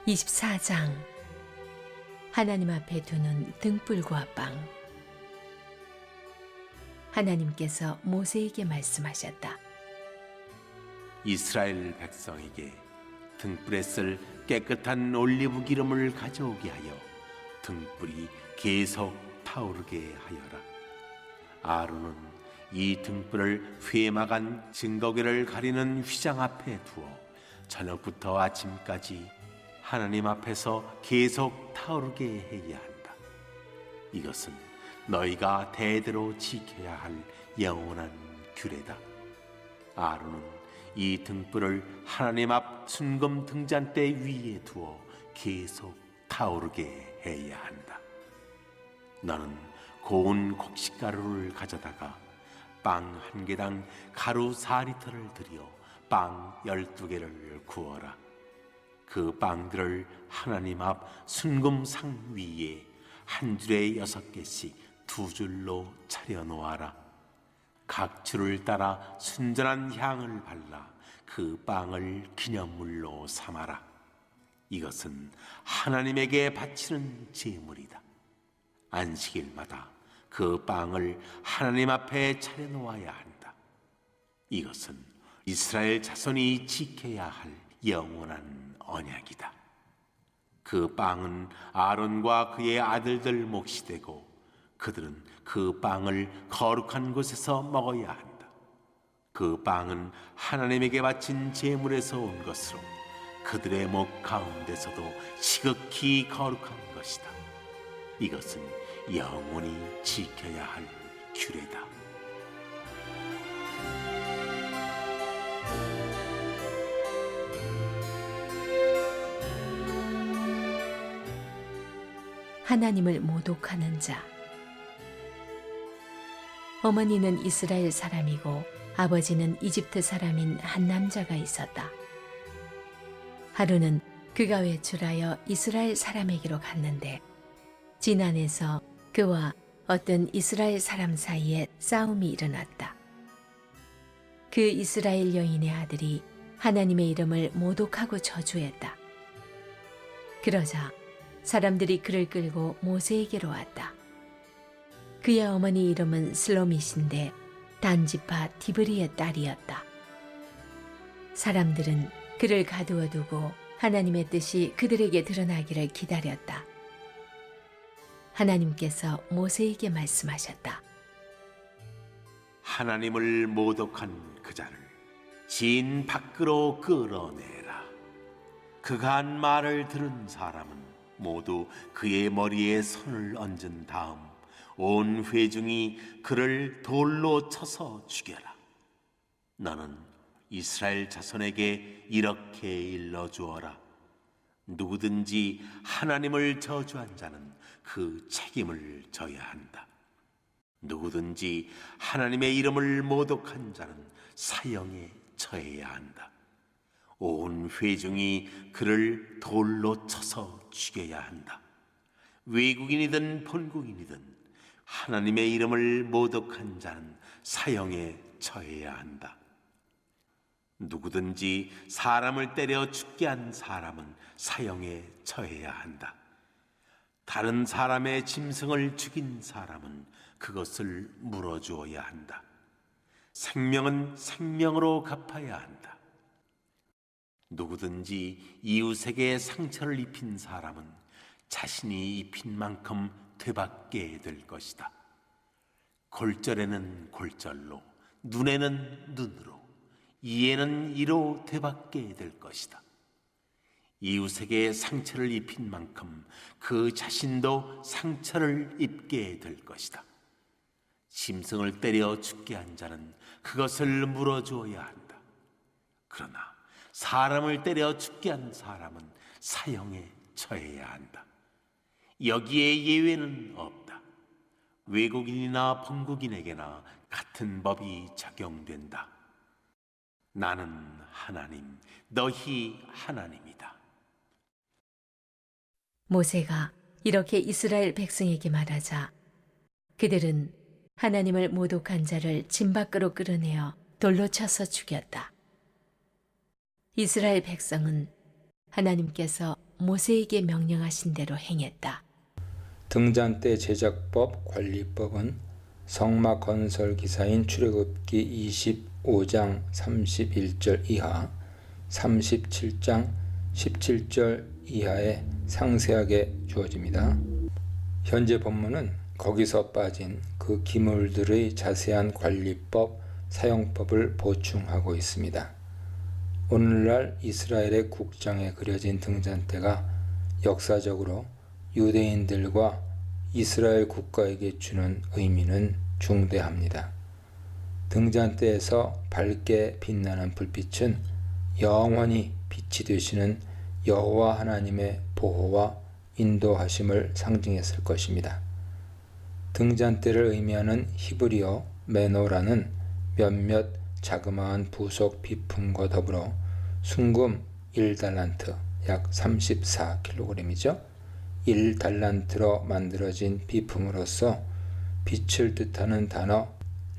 24장 하나님 앞에 두는 등불과 빵. 하나님께서 모세에게 말씀하셨다. 이스라엘 백성에게 등불에 쓸 깨끗한 올리브 기름을 가져오게 하여 등불이 계속 타오르게 하여라. 아론은 이 등불을 회막안 증거궤를 가리는 휘장 앞에 두어 저녁부터 아침까지 하나님 앞에서 계속 타오르게 해야 한다. 이것은 너희가 대대로 지켜야 할 영원한 규례다. 아론은 이 등불을 하나님 앞 순금 등잔대 위에 두어 계속 타오르게 해야 한다. 너는 고운 곡식가루를 가져다가 빵 한 개당 가루 4리터를 들여 빵 12개를 구워라. 그 빵들을 하나님 앞 순금상 위에 한 줄에 6개씩 두 줄로 차려 놓아라. 각 줄을 따라 순전한 향을 발라 그 빵을 기념물로 삼아라. 이것은 하나님에게 바치는 제물이다. 안식일마다 그 빵을 하나님 앞에 차려 놓아야 한다. 이것은 이스라엘 자손이 지켜야 할 영원한 언약이다. 그 빵은 아론과 그의 아들들 몫이 되고 그들은 그 빵을 거룩한 곳에서 먹어야 한다. 그 빵은 하나님에게 바친 제물에서 온 것으로 그들의 목 가운데서도 지극히 거룩한 것이다. 이것은 영원히 지켜야 할 규례다. 하나님을 모독하는 자. 어머니는 이스라엘 사람이고 아버지는 이집트 사람인 한 남자가 있었다. 하루는 그가 외출하여 이스라엘 사람에게로 갔는데 진안에서 그와 어떤 이스라엘 사람 사이에 싸움이 일어났다. 그 이스라엘 여인의 아들이 하나님의 이름을 모독하고 저주했다. 그러자 사람들이 그를 끌고 모세에게로 왔다. 그의 어머니 이름은 슬로밋인데 단지파 디브리의 딸이었다. 사람들은 그를 가두어 두고 하나님의 뜻이 그들에게 드러나기를 기다렸다. 하나님께서 모세에게 말씀하셨다. 하나님을 모독한 그 자를 진 밖으로 끌어내라. 그가 한 말을 들은 사람은 모두 그의 머리에 손을 얹은 다음 온 회중이 그를 돌로 쳐서 죽여라. 너는 이스라엘 자손에게 이렇게 일러주어라. 누구든지 하나님을 저주한 자는 그 책임을 져야 한다. 누구든지 하나님의 이름을 모독한 자는 사형에 처해야 한다. 온 회중이 그를 돌로 쳐서 죽여야 한다. 외국인이든 본국인이든 하나님의 이름을 모독한 자는 사형에 처해야 한다. 누구든지 사람을 때려 죽게 한 사람은 사형에 처해야 한다. 다른 사람의 짐승을 죽인 사람은 그것을 물어주어야 한다. 생명은 생명으로 갚아야 한다. 누구든지 이웃에게 상처를 입힌 사람은 자신이 입힌 만큼 되받게 될 것이다. 골절에는 골절로, 눈에는 눈으로, 이에는 이로 되받게 될 것이다. 이웃에게 상처를 입힌 만큼 그 자신도 상처를 입게 될 것이다. 짐승을 때려 죽게 한 자는 그것을 물어주어야 한다. 그러나 사람을 때려 죽게 한 사람은 사형에 처해야 한다. 여기에 예외는 없다. 외국인이나 본국인에게나 같은 법이 적용된다. 나는 하나님, 너희 하나님이다. 모세가 이렇게 이스라엘 백성에게 말하자 그들은 하나님을 모독한 자를 진 밖으로 끌어내어 돌로 쳐서 죽였다. 이스라엘 백성은 하나님께서 모세에게 명령하신 대로 행했다. 등잔대 제작법 관리법은 성막 건설 기사인 출애굽기 25장 31절 이하, 37장 17절 이하에 상세하게 주어집니다. 현재 본문은 거기서 빠진 그 기물들의 자세한 관리법, 사용법을 보충하고 있습니다. 오늘날 이스라엘의 국장에 그려진 등잔대가 역사적으로 유대인들과 이스라엘 국가에게 주는 의미는 중대합니다. 등잔대에서 밝게 빛나는 불빛은 영원히 빛이 되시는 여호와 하나님의 보호와 인도하심을 상징했을 것입니다. 등잔대를 의미하는 히브리어 메노라는 몇몇 자그마한 부속 비품과 더불어 순금 1달란트 약 34kg이죠. 1달란트로 만들어진 비품으로서 빛을 뜻하는 단어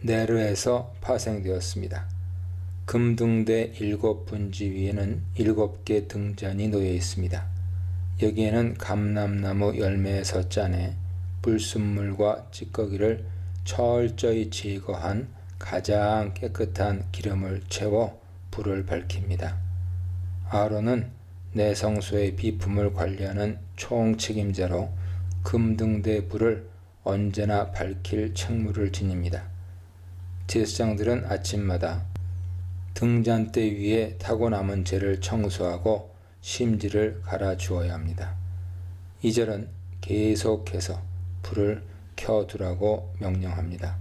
네르에서 파생되었습니다. 금등대 7분지 위에는 7개 등잔이 놓여 있습니다. 여기에는 감람나무 열매에서 짜내 불순물과 찌꺼기를 철저히 제거한 가장 깨끗한 기름을 채워 불을 밝힙니다. 아론은 내성소의 비품을 관리하는 총책임자로 금등대 불을 언제나 밝힐 책무를 지닙니다. 제사장들은 아침마다 등잔대 위에 타고 남은 재를 청소하고 심지를 갈아주어야 합니다. 이 절은 계속해서 불을 켜두라고 명령합니다.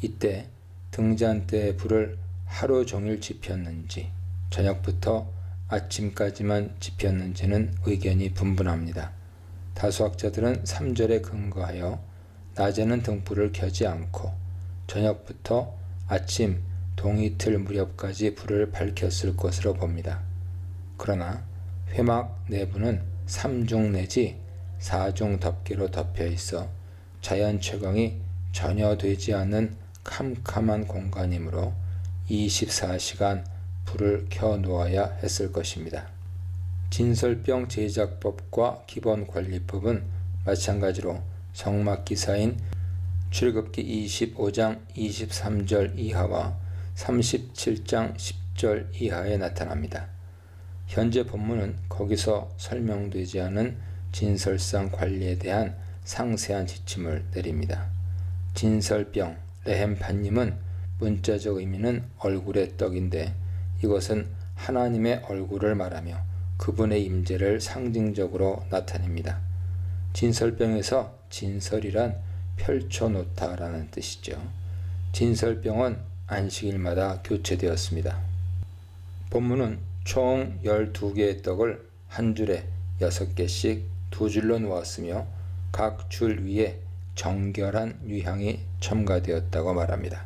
이때 등잔대의 불을 하루 종일 지폈는지 저녁부터 아침까지만 지폈는지는 의견이 분분합니다. 다수 학자들은 3절에 근거하여 낮에는 등불을 켜지 않고 저녁부터 아침 동이틀 무렵까지 불을 밝혔을 것으로 봅니다. 그러나 회막 내부는 3중 내지 4중 덮개로 덮여 있어 자연 채광이 전혀 되지 않는 캄캄한 공간이므로 24시간 불을 켜 놓아야 했을 것입니다. 진설병 제작법과 기본 관리법은 마찬가지로 성막 기사인 출애굽기 25장 23절 이하와 37장 10절 이하에 나타납니다. 현재 본문은 거기서 설명되지 않은 진설상 관리에 대한 상세한 지침을 내립니다. 진설병, 레헴판님은 문자적 의미는 얼굴의 떡인데 이것은 하나님의 얼굴을 말하며 그분의 임재를 상징적으로 나타냅니다. 진설병에서 진설이란 펼쳐놓다라는 뜻이죠. 진설병은 안식일마다 교체되었습니다. 본문은 총 12개의 떡을 한 줄에 6개씩 두 줄로 놓았으며 각 줄 위에 정결한 유향이 첨가되었다고 말합니다.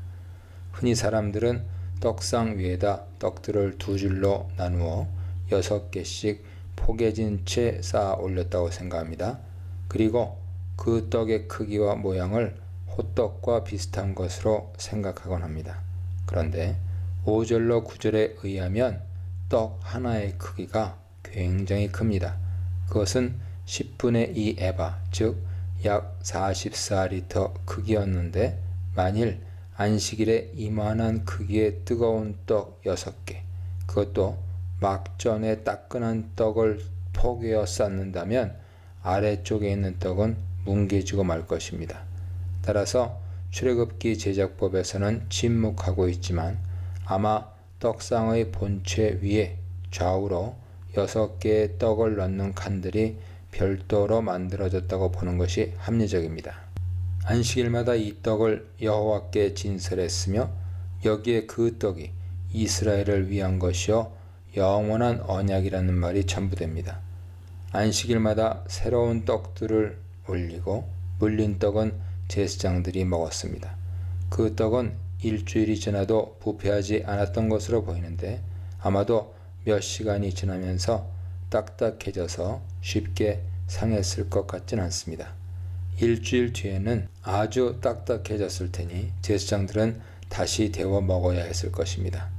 흔히 사람들은 떡상 위에다 떡들을 두 줄로 나누어 6개씩 포개진 채 쌓아 올렸다고 생각합니다. 그리고 그 떡의 크기와 모양을 호떡과 비슷한 것으로 생각하곤 합니다. 그런데 5절로 9절에 의하면 떡 하나의 크기가 굉장히 큽니다. 그것은 10분의 2 에바, 즉 약 44리터 크기였는데 만일 안식일에 이만한 크기의 뜨거운 떡 6개, 그것도 막전에 따끈한 떡을 포개어 쌓는다면 아래쪽에 있는 떡은 뭉개지고 말 것입니다. 따라서 출애굽기 제작법에서는 침묵하고 있지만 아마 떡상의 본체 위에 좌우로 6개의 떡을 넣는 칸들이 별도로 만들어졌다고 보는 것이 합리적입니다. 안식일마다 이 떡을 여호와께 진설했으며 여기에 그 떡이 이스라엘을 위한 것이요 영원한 언약이라는 말이 첨부됩니다. 안식일마다 새로운 떡들을 올리고 물린 떡은 제사장들이 먹었습니다. 그 떡은 일주일이 지나도 부패하지 않았던 것으로 보이는데 아마도 몇 시간이 지나면서 딱딱해져서 쉽게 상했을 것 같진 않습니다. 일주일 뒤에는 아주 딱딱해졌을 테니 제사장들은 다시 데워 먹어야 했을 것입니다.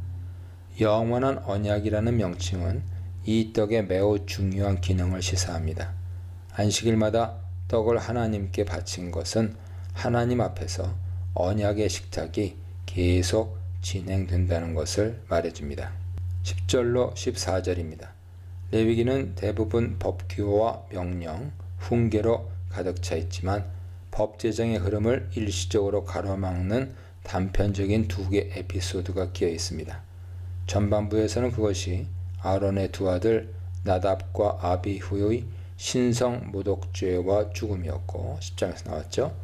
영원한 언약이라는 명칭은 이 떡의 매우 중요한 기능을 시사합니다. 안식일마다 떡을 하나님께 바친 것은 하나님 앞에서 언약의 식탁이 계속 진행된다는 것을 말해줍니다. 10절로 14절입니다. 레위기는 대부분 법규와 명령, 훈계로 가득 차 있지만 법 제정의 흐름을 일시적으로 가로막는 단편적인 두 개의 에피소드가 끼어 있습니다. 전반부에서는 그것이 아론의 두 아들 나답과 아비후의 신성 모독죄와 죽음이었고 10장에서 나왔죠.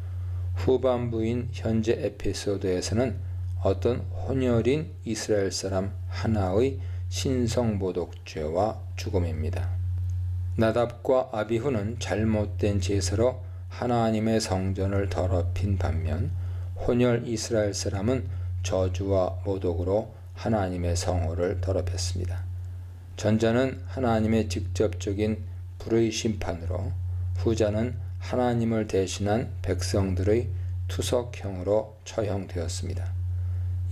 후반부인 현재 에피소드에서는 어떤 혼혈인 이스라엘 사람 하나의 신성 모독죄와 죽음입니다. 나답과 아비후는 잘못된 제사로 하나님의 성전을 더럽힌 반면 혼혈 이스라엘 사람은 저주와 모독으로 하나님의 성호를 더럽혔습니다. 전자는 하나님의 직접적인 불의 심판으로, 후자는 하나님을 대신한 백성들의 투석형으로 처형되었습니다.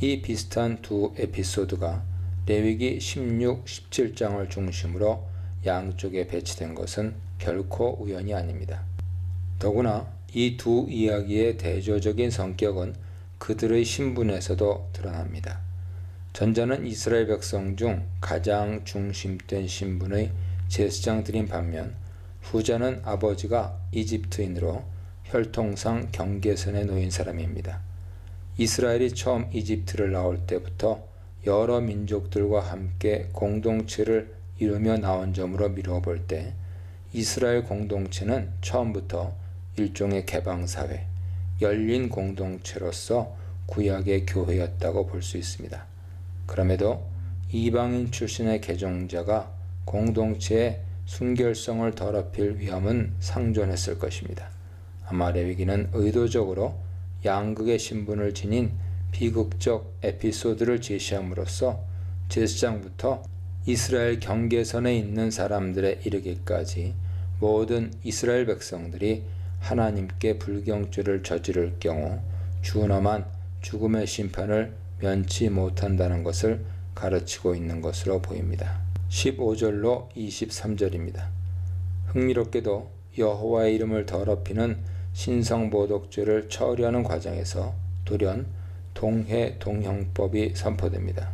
이 비슷한 두 에피소드가 레위기 16, 17장을 중심으로 양쪽에 배치된 것은 결코 우연이 아닙니다. 더구나 이 두 이야기의 대조적인 성격은 그들의 신분에서도 드러납니다. 전자는 이스라엘 백성 중 가장 중심된 신분의 제사장들인 반면 후자는 아버지가 이집트인으로 혈통상 경계선에 놓인 사람입니다. 이스라엘이 처음 이집트를 나올 때부터 여러 민족들과 함께 공동체를 이루며 나온 점으로 미루어볼 때 이스라엘 공동체는 처음부터 일종의 개방사회, 열린 공동체로서 구약의 교회였다고 볼 수 있습니다. 그럼에도 이방인 출신의 개종자가 공동체의 순결성을 더럽힐 위험은 상존했을 것입니다. 아마 레위기는 의도적으로 양극의 신분을 지닌 비극적 에피소드를 제시함으로써 제사장부터 이스라엘 경계선에 있는 사람들에 이르기까지 모든 이스라엘 백성들이 하나님께 불경죄를 저지를 경우 준엄한 죽음의 심판을 면치 못한다는 것을 가르치고 있는 것으로 보입니다. 15절로 23절입니다. 흥미롭게도 여호와의 이름을 더럽히는 신성모독죄를 처리하는 과정에서 돌연 동해동형법이 선포됩니다.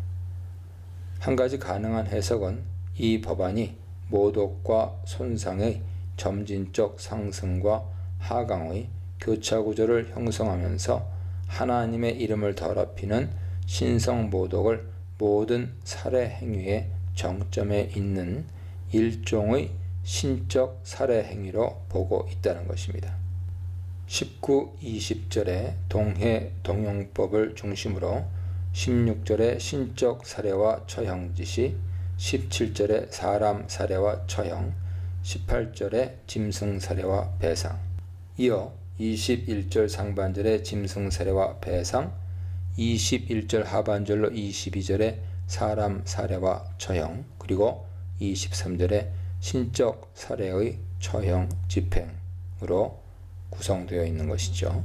한 가지 가능한 해석은 이 법안이 모독과 손상의 점진적 상승과 하강의 교차구조를 형성하면서 하나님의 이름을 더럽히는 신성모독을 모든 살해 행위의 정점에 있는 일종의 신적 살해 행위로 보고 있다는 것입니다. 19, 20절에 동해동용법을 중심으로 16절에 신적 살해와 처형 지시, 17절에 사람 살해와 처형, 18절에 짐승 살해와 배상, 이어 21절 상반절에 짐승 살해와 배상, 21절 하반절로 22절에 사람 살해와 처형, 그리고 23절에 신적 살해의 처형 집행으로 구성되어 있는 것이죠.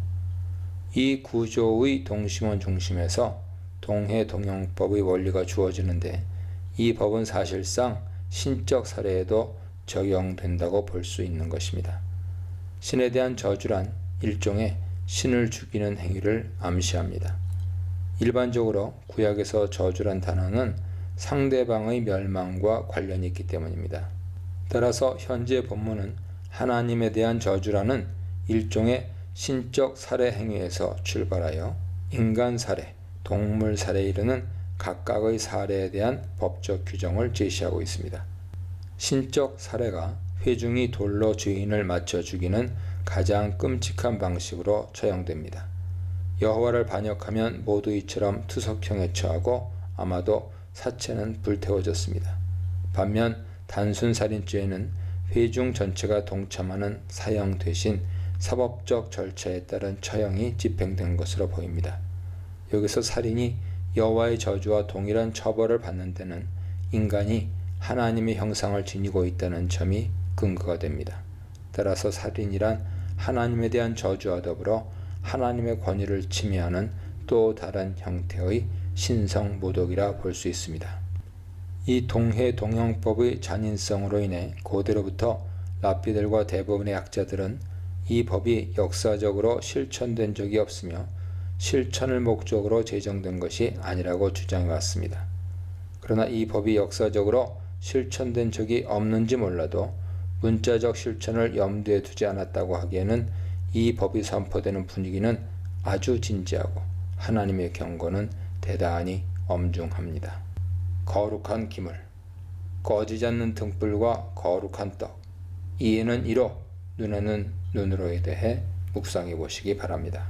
이 구조의 동심원 중심에서 동해동용법의 원리가 주어지는데 이 법은 사실상 신적 살해에도 적용된다고 볼 수 있는 것입니다. 신에 대한 저주란 일종의 신을 죽이는 행위를 암시합니다. 일반적으로 구약에서 저주란 단어는 상대방의 멸망과 관련이 있기 때문입니다. 따라서 현재 본문은 하나님에 대한 저주라는 일종의 신적 살해 행위에서 출발하여 인간 살해, 동물 살해에 이르는 각각의 살해에 대한 법적 규정을 제시하고 있습니다. 신적 살해가 회중이 돌로 죄인을 맞춰 죽이는 가장 끔찍한 방식으로 처형됩니다. 여호와를 반역하면 모두 이처럼 투석형에 처하고 아마도 사체는 불태워졌습니다. 반면 단순 살인죄에는 회중 전체가 동참하는 사형 대신 사법적 절차에 따른 처형이 집행된 것으로 보입니다. 여기서 살인이 여호와의 저주와 동일한 처벌을 받는 데는 인간이 하나님의 형상을 지니고 있다는 점이 근거가 됩니다. 따라서 살인이란 하나님에 대한 저주와 더불어 하나님의 권위를 침해하는 또 다른 형태의 신성모독이라 볼 수 있습니다. 이 동해 동형법의 잔인성으로 인해 고대로부터 랍비들과 대부분의 학자들은 이 법이 역사적으로 실천된 적이 없으며 실천을 목적으로 제정된 것이 아니라고 주장해 왔습니다. 그러나 이 법이 역사적으로 실천된 적이 없는지 몰라도 문자적 실천을 염두에 두지 않았다고 하기에는 이 법이 선포되는 분위기는 아주 진지하고 하나님의 경고는 대단히 엄중합니다. 거룩한 기물, 꺼지지 않는 등불과 거룩한 떡, 이에는 이로, 눈에는 눈으로에 대해 묵상해 보시기 바랍니다.